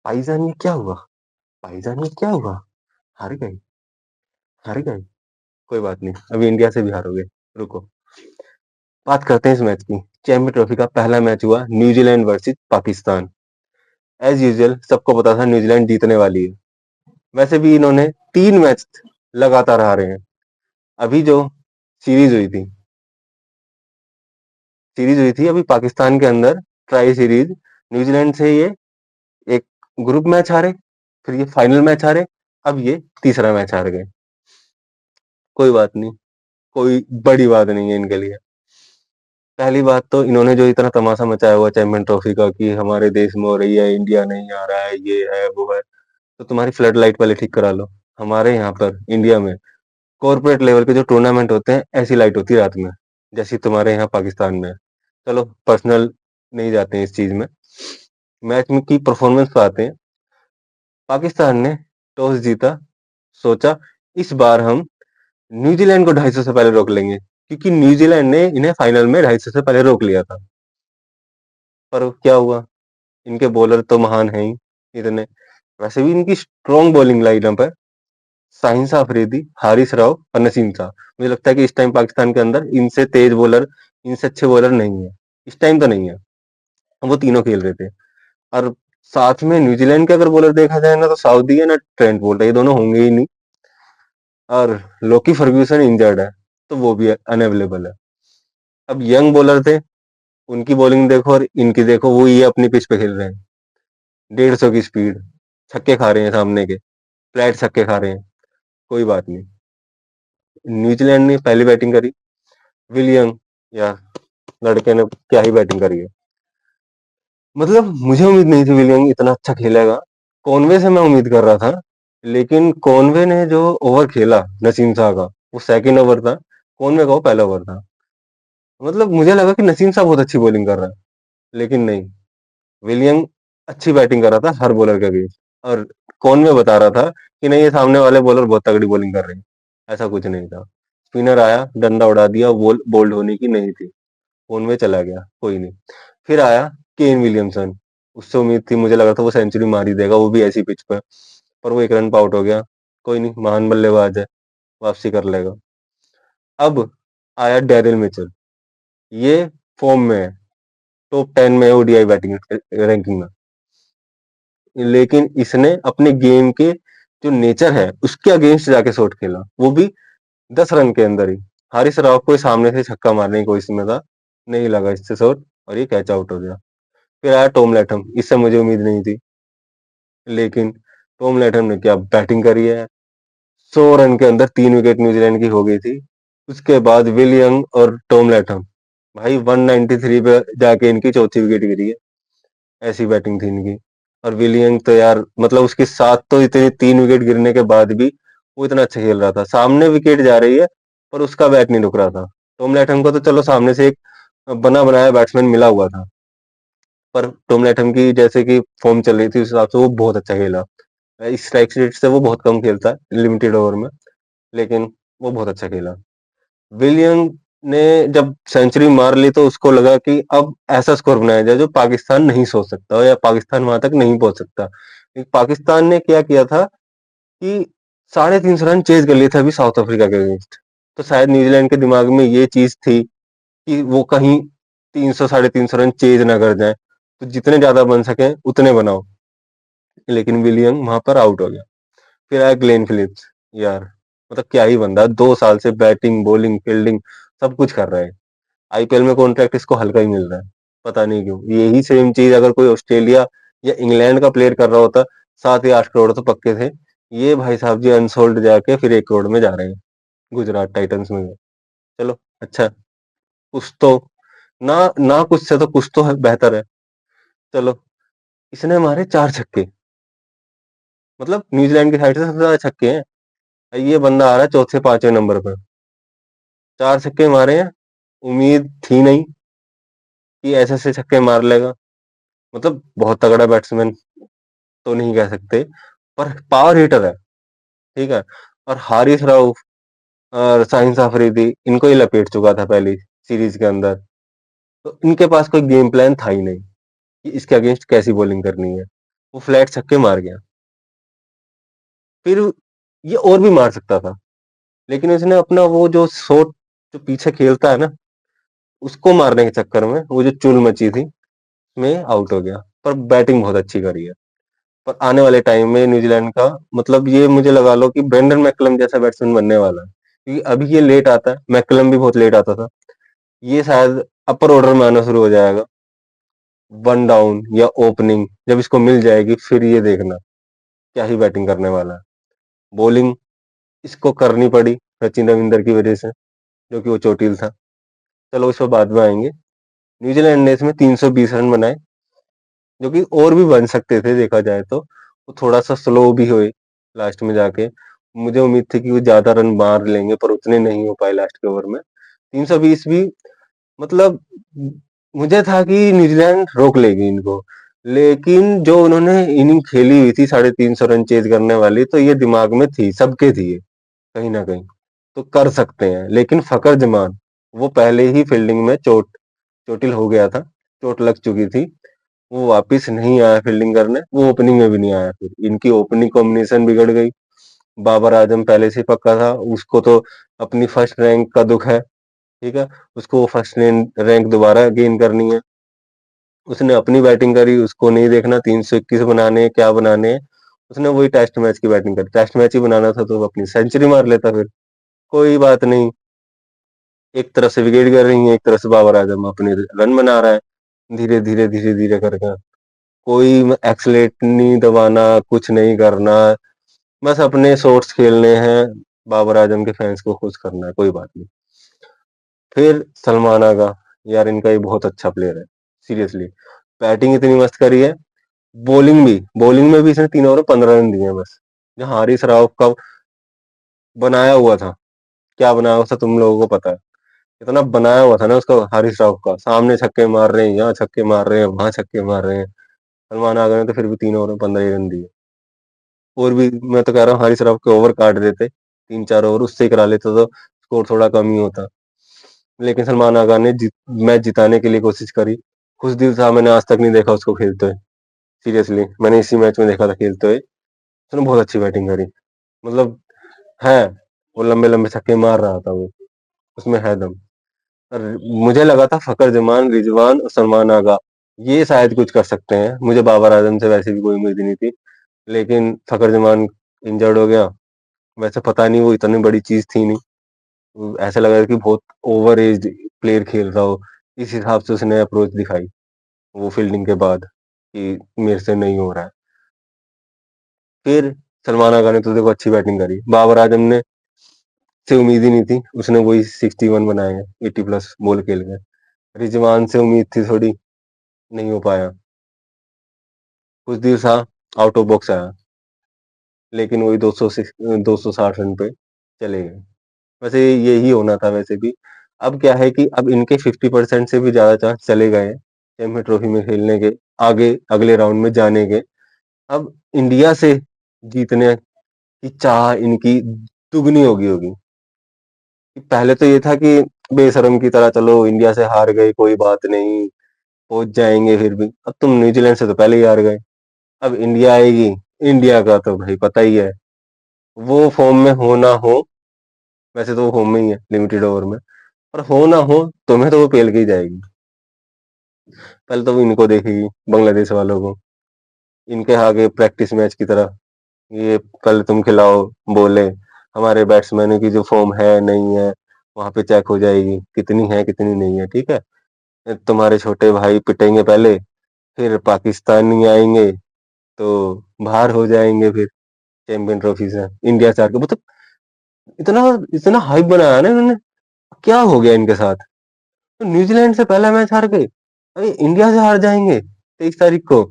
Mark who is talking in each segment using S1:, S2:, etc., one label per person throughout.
S1: भाईजान ये क्या हुआ? भाईजान ये क्या हुआ? हार गए, हार गए। कोई बात नहीं, अभी इंडिया से भी हारोगे। रुको, बात करते हैं इस मैच की। चैंपियन ट्रॉफी का पहला मैच हुआ New Zealand versus Pakistan. As usual सबको पता था न्यूजीलैंड जीतने वाली है। वैसे भी इन्होंने 3 मैच लगातार हारे हैं। अभी जो सीरीज हुई थी अभी पाकिस्तान के अंदर, ट्राई सीरीज, न्यूजीलैंड से ये एक ग्रुप मैच हारे, फिर ये फाइनल मैच हारे, अब ये तीसरा मैच हार गए। कोई बात नहीं, कोई बड़ी बात नहीं है इनके लिए। पहली बात तो इन्होंने जो इतना तमाशा मचाया हुआ चैंपियन ट्रॉफी का कि हमारे देश में हो रही है, इंडिया नहीं आ रहा है, ये है वो है, तो तुम्हारी फ्लड लाइट पहले ठीक करा लो। हमारे यहाँ पर इंडिया में कॉर्पोरेट लेवल के जो टूर्नामेंट होते हैं, ऐसी लाइट होती है रात में, जैसी तुम्हारे यहाँ पाकिस्तान में है। चलो पर्सनल नहीं जाते हैं इस चीज में, मैच में की परफॉर्मेंस पे आते हैं। पाकिस्तान ने टॉस जीता, सोचा इस बार हम न्यूजीलैंड को 250 से पहले रोक लेंगे, क्योंकि न्यूजीलैंड ने इन्हें फाइनल में 250 से पहले रोक लिया था। पर क्या हुआ, इनके बॉलर तो महान हैं ही इतने। वैसे भी इनकी स्ट्रॉन्ग बॉलिंग लाइनअप है, शाहिन अफरीदी, हारिस राव और नसीम शाह। मुझे लगता है कि इस टाइम पाकिस्तान के अंदर इनसे तेज बॉलर, इनसे अच्छे बॉलर नहीं है। इस टाइम तो नहीं है, वो तीनों खेल रहे थे। और साथ में न्यूजीलैंड के अगर बॉलर देखा जाए ना, तो साउदी है ना ट्रेंट बोल्ट, ये दोनों होंगे ही नहीं। और लोकी फर्ग्यूसन इंजर्ड है, तो वो भी अनअवेलेबल है। अब यंग बॉलर थे, उनकी बॉलिंग देखो और इनकी देखो, वो ये अपनी पिच पे खेल रहे हैं, 150 की स्पीड, छक्के खा रहे हैं सामने के, फ्लैट छक्के खा रहे हैं। कोई बात नहीं। न्यूजीलैंड ने पहली बैटिंग करी, विलियम, या लड़के ने क्या ही बैटिंग करी है। मतलब मुझे उम्मीद नहीं थी विलियम इतना अच्छा खेलेगा। कॉनवे से मैं उम्मीद कर रहा था, लेकिन कॉनवे ने जो ओवर खेला नसीम शाह का, वो सेकंड ओवर था, कॉनवे का वो पहला ओवर था। मतलब मुझे लगा कि नसीम शाह बहुत अच्छी बॉलिंग कर रहा है, लेकिन नहीं, विलियम अच्छी बैटिंग कर रहा था हर बॉलर के अगेंस्ट। और कॉनवे बता रहा था कि नहीं, ये सामने वाले बॉलर बहुत तगड़ी बॉलिंग कर रहे हैं। ऐसा कुछ नहीं था। स्पिनर आया, डंडा उड़ा दिया, बोल्ड होने की नहीं थी, कॉनवे चला गया, कोई नहीं। फिर आया केन विलियमसन, उससे उम्मीद थी, मुझे लगा था वो सेंचुरी मार ही देगा, वो भी ऐसी पिच पे, पर वो 1 रन पे आउट हो गया। कोई नहीं, महान बल्लेबाज है, वापसी कर लेगा। अब आया डेरिल मिचेल, ये फॉर्म में है, टॉप 10 में ओडीआई बैटिंग रैंकिंग में। लेकिन इसने अपने गेम के जो नेचर है उसके अगेंस्ट जाके शॉट खेला, वो भी 10 रन के अंदर ही। हारिस राव को सामने से छक्का मारने की कोशिश में था, नहीं लगा इससे शॉट, और ये कैच आउट हो गया। फिर आया टॉम लैथम, इससे मुझे उम्मीद नहीं थी, लेकिन टॉम लैथम ने क्या बैटिंग करी है। 100 रन के अंदर 3 विकेट न्यूजीलैंड की हो गई थी। उसके बाद विलियम और टॉम लैथम, भाई 193 पे जाके इनकी चौथी विकेट गिरी है। ऐसी बैटिंग थी इनकी। और विलियम तो यार, मतलब उसके साथ तो इतने 3 विकेट गिरने के बाद भी वो इतना अच्छा खेल रहा था। सामने विकेट जा रही है, पर उसका बैट नहीं रुक रहा था। टॉम लैथम को तो चलो सामने से एक बना बनाया बैट्समैन मिला हुआ था, पर टॉम लैथम की जैसे कि फॉर्म चल रही थी, उस हिसाब से वो बहुत अच्छा खेला। इस स्ट्राइक रेट से वो बहुत कम खेलता है लिमिटेड ओवर में, लेकिन वो बहुत अच्छा खेला। विलियम ने जब सेंचुरी मार ली, तो उसको लगा कि अब ऐसा स्कोर बनाया जाए जो पाकिस्तान नहीं सोच सकता, या पाकिस्तान वहां तक नहीं पहुंच सकता। पाकिस्तान ने क्या किया था कि 350 रन चेज कर लिए थे अभी साउथ अफ्रीका के अगेंस्ट। तो शायद न्यूजीलैंड के दिमाग में ये चीज थी कि वो कहीं 300 350 रन चेज ना कर जाए, तो जितने ज्यादा बन सके उतने बनाओ। लेकिन विलियम वहां पर आउट हो गया। फिर आया ग्लेन फिलिप्स, यार मतलब क्या ही बंदा, 2 साल से बैटिंग बॉलिंग फील्डिंग सब कुछ कर रहा है। आईपीएल में कॉन्ट्रैक्ट इसको हल्का ही मिल रहा है, पता नहीं क्यों। यही सेम चीज अगर कोई ऑस्ट्रेलिया या इंग्लैंड का प्लेयर कर रहा होता, 7 या 8 करोड़ तो पक्के थे। ये भाई साहब जी अनसोल्ड जाके फिर 1 करोड़ में जा रहे हैं, गुजरात टाइटंस में। चलो अच्छा, कुछ तो, ना ना कुछ से तो कुछ तो है, बेहतर है। चलो, इसने मारे 4 छक्के, मतलब न्यूजीलैंड की साइड से सबसे ज्यादा छक्के हैं। ये बंदा आ रहा है चौथे पांचवें नंबर पर, 4 छक्के मारे हैं। उम्मीद थी नहीं कि ऐसे ऐसे छक्के मार लेगा। मतलब बहुत तगड़ा बैट्समैन तो नहीं कह सकते, पर पावर हिटर है, ठीक है। और हारिस राउफ और शाहिन अफरीदी, इनको ही लपेट चुका था पहली सीरीज के अंदर। तो इनके पास कोई गेम प्लान था ही नहीं कि इसके अगेंस्ट कैसी बॉलिंग करनी है। वो फ्लैट छक्के मार गया। फिर ये और भी मार सकता था, लेकिन उसने अपना वो जो शॉट जो पीछे खेलता है ना, उसको मारने के चक्कर में वो जो चुल मची थी, में आउट हो गया। पर बैटिंग बहुत अच्छी करी है। पर आने वाले टाइम में न्यूजीलैंड का मतलब ये मुझे लगा लो कि ब्रेंडन मैकलम जैसा बैट्समैन बनने वाला है, क्योंकि अभी ये लेट आता है, मैकलम भी बहुत लेट आता था। ये शायद अपर ऑर्डर में आना शुरू हो जाएगा, वन डाउन या ओपनिंग जब इसको मिल जाएगी, फिर ये देखना क्या ही बैटिंग करने वाला है। बॉलिंग इसको करनी पड़ी सचिन रविंदर की वजह से, जो कि वो चोटिल था। चलो इस पर बाद में आएंगे। न्यूजीलैंड ने इसमें 320 रन बनाए, जो कि और भी बन सकते थे देखा जाए तो। वो थोड़ा सा स्लो भी हुए लास्ट में जाके। मुझे उम्मीद थी कि वो ज्यादा रन मार लेंगे, पर उतने नहीं हो पाए लास्ट के ओवर में। 320 भी मतलब मुझे था कि न्यूजीलैंड रोक लेगी इनको, लेकिन जो उन्होंने इनिंग खेली हुई थी 350 रन चेज करने वाली, तो ये दिमाग में थी, सबके थी ये, कहीं ना कहीं तो कर सकते हैं। लेकिन फकर जमान वो पहले ही फील्डिंग में चोटिल हो गया था, चोट लग चुकी थी। वो वापस नहीं आया फील्डिंग करने, वो ओपनिंग में भी नहीं आया। फिर इनकी ओपनिंग कॉम्बिनेशन बिगड़ गई। बाबर आजम पहले से पक्का था, उसको तो अपनी फर्स्ट रैंक का दुख है, ठीक है। उसको फर्स्ट रैंक दोबारा गेन करनी है। उसने अपनी बैटिंग करी, उसको नहीं देखना 321 बनाने क्या बनाने। उसने वही टेस्ट मैच की बैटिंग करी, टेस्ट मैच ही बनाना था तो वो अपनी सेंचुरी मार लेता फिर। कोई बात नहीं, एक तरफ से विकेट गिर रही है, एक तरफ से बाबर आजम अपनी रन बना रहा है, धीरे धीरे करके। कोई एक्सलेट नहीं दबाना, कुछ नहीं करना, बस अपने शॉट्स खेलने हैं, बाबर आजम के फैंस को खुश करना है, कोई बात नहीं। फिर सलमान आगा, यार इनका ये बहुत अच्छा प्लेयर है, सीरियसली। बैटिंग इतनी मस्त करी है, बॉलिंग में भी इसने 3 ओवर 15 रन दिए हैं बस। जो हारिस राव का बनाया हुआ था, क्या बनाया हुआ था तुम लोगों को पता है। इतना बनाया हुआ था ना उसका, हारिस राव का, सामने छक्के मार रहे हैं, यहाँ छक्के मार रहे हैं, वहां छक्के मार रहे हैं। सलमान आगा ने तो फिर भी 3 ओवर में 15 रन दिए। और भी मैं तो कह रहा हूँ हारिस राव के ओवर काट देते, 3 4 ओवर उससे ही करा लेते तो स्कोर थोड़ा कम ही होता। लेकिन सलमान आगा ने मैच जिताने के लिए कोशिश करी। खुश दिल था, मैंने आज तक नहीं देखा उसको खेलते हुए। सीरियसली मैंने इसी मैच में देखा था खेलते हुए। उसने बहुत अच्छी बैटिंग करी, मतलब है, वो लंबे लंबे छक्के मार रहा था वो, उसमें है दम। और मुझे लगा था फकर जमान, रिजवान और सलमान आगा ये शायद कुछ कर सकते हैं, मुझे बाबर आजम से वैसे भी कोई उम्मीद नहीं थी। लेकिन फकर जमान इंजर्ड हो गया। वैसे पता नहीं, वो इतनी बड़ी चीज थी नहीं, ऐसा लगा कि बहुत ओवर एज प्लेयर खेल रहा हो। इस हिसाब से उसने अप्रोच दिखाई वो फील्डिंग के बाद, कि मेरे से नहीं हो रहा है। फिर सलमान आगा ने तो देखो अच्छी बैटिंग करी, बाबर आजम ने से उम्मीद ही नहीं थी, उसने वही 61 बनाए हैं 80+ बॉल खेल गए। रिजवान से उम्मीद थी थोड़ी, नहीं हो पाया। कुछ दिल था, आउट ऑफ बॉक्स आया, लेकिन वही 260 रन पे चले गए। वैसे यही होना था वैसे भी। अब क्या है कि अब इनके 50% से भी ज्यादा चांस चले गए हैं चैंपियन ट्रॉफी में खेलने के, आगे अगले राउंड में जाने के। अब इंडिया से जीतने की चाह इनकी दुगनी होगी होगी। पहले तो ये था कि बेशरम की तरह चलो इंडिया से हार गए, कोई बात नहीं, पहुंच जाएंगे। फिर भी अब तुम न्यूजीलैंड से तो पहले ही हार गए, अब इंडिया आएगी। इंडिया का तो भाई पता ही है, वो फॉर्म में हो ना हो, वैसे तो वो फॉर्म में ही है लिमिटेड ओवर में, पर हो ना हो तुम्हें तो वो पेल के ही जाएगी। पहले तो वो इनको देखेगी, बांग्लादेश वालों को, इनके आगे प्रैक्टिस मैच की तरह ये पहले तुम खिलाओ, बोले हमारे बैट्समैनों की जो फॉर्म है नहीं है, वहां पे चेक हो जाएगी कितनी है कितनी नहीं है, ठीक है। तुम्हारे छोटे भाई पिटेंगे पहले, फिर पाकिस्तानी आएंगे तो बाहर हो जाएंगे फिर चैंपियन ट्रॉफी से। इंडिया से हार के मतलब इतना इतना हाइप बनाया ना इन्होंने, क्या हो गया इनके साथ। तो न्यूजीलैंड से पहला मैच हार गए, अरे इंडिया से हार जाएंगे 23 तारीख को,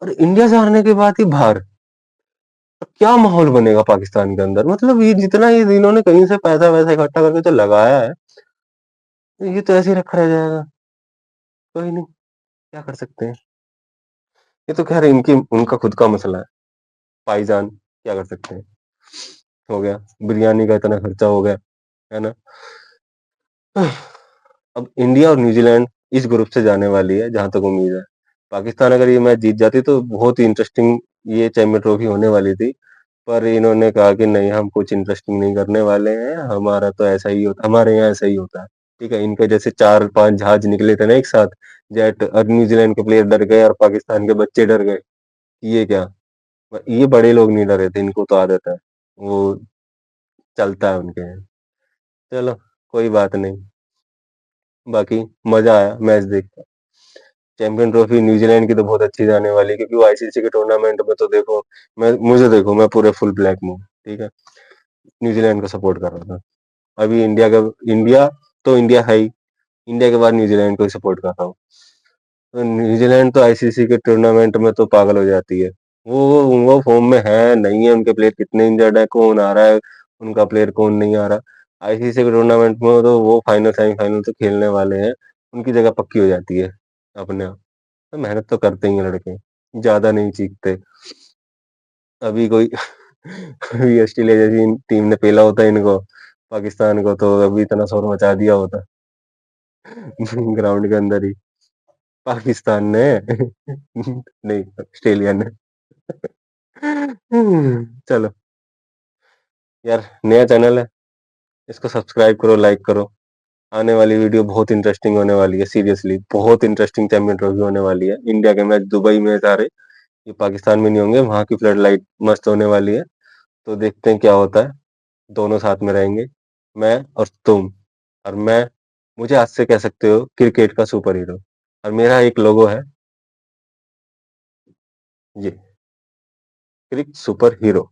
S1: और इंडिया से हारने के बाद ही बाहर। अब क्या माहौल बनेगा पाकिस्तान के अंदर, मतलब ये जितना ये इन्होंने कहीं से पैसा वैसा इकट्ठा करके जो लगाया है, ये तो ऐसे ही रखा रह जाएगा। कोई नहीं, क्या कर सकते हैं। ये तो खैर इनकी उनका खुद का मसला है, भाईजान, क्या कर सकते हैं। हो गया, बिरयानी का इतना खर्चा हो गया, है ना। अब इंडिया और न्यूजीलैंड इस ग्रुप से जाने वाली है जहां तक उम्मीद है। पाकिस्तान अगर ये मैच जीत जाती तो बहुत ही इंटरेस्टिंग ये चैंपियन ट्रॉफी होने वाली थी। पर इन्होंने कहा कि नहीं, हम कुछ इंटरेस्टिंग नहीं करने वाले हैं, हमारा तो ऐसा ही होता, हमारे यहाँ ऐसा ही होता है। ठीक है, इनके जैसे 4-5 जहाज निकले थे ना एक साथ, जेट, और न्यूजीलैंड के प्लेयर डर गए और पाकिस्तान के बच्चे डर गए कि ये क्या। ये बड़े लोग नहीं डरे थे, इनको तो आदत है, वो चलता है उनके यहाँ। चलो, कोई बात नहीं। बाकी मजा आया मैच देख के। चैंपियन ट्रॉफी न्यूजीलैंड की तो बहुत अच्छी जाने वाली है, क्योंकि वो आईसीसी के टूर्नामेंट में तो देखो, मैं पूरे फुल ब्लैक में हूँ, ठीक है। न्यूजीलैंड को सपोर्ट कर रहा था। अभी इंडिया तो इंडिया है ही, इंडिया के बाद न्यूजीलैंड को ही सपोर्ट कर रहा हूँ। तो न्यूजीलैंड तो आईसीसी के टूर्नामेंट में तो पागल हो जाती है। वो फॉर्म में है नहीं है, उनके प्लेयर कितने इंजर्ड है, कौन आ रहा है उनका प्लेयर, कौन नहीं आ रहा। आईसीसी के टूर्नामेंट में तो वो फाइनल सेमीफाइनल तो खेलने वाले हैं, उनकी जगह पक्की हो जाती है अपने आप। तो मेहनत तो करते ही हैं लड़के, ज्यादा नहीं चीखते। अभी कोई अभी ऑस्ट्रेलिया जैसी टीम ने पेला होता इनको, पाकिस्तान को, तो अभी इतना शोर मचा दिया होता ग्राउंड के अंदर ही। पाकिस्तान ने नहीं, ऑस्ट्रेलिया ने। चलो यार, नया चैनल है, इसको सब्सक्राइब करो, लाइक करो। आने वाली वीडियो बहुत इंटरेस्टिंग होने वाली है, सीरियसली बहुत इंटरेस्टिंग चैंपियन ट्रॉफी होने वाली है। इंडिया के मैच दुबई में सारे, ये पाकिस्तान में नहीं होंगे, वहां की फ्लड लाइट मस्त होने वाली है। तो देखते हैं क्या होता है। दोनों साथ में रहेंगे, मैं और तुम। और मैं, मुझे आज से कह सकते हो क्रिकेट का सुपर हीरो। और मेरा एक लोगो है, ये क्रिक सुपर हीरो।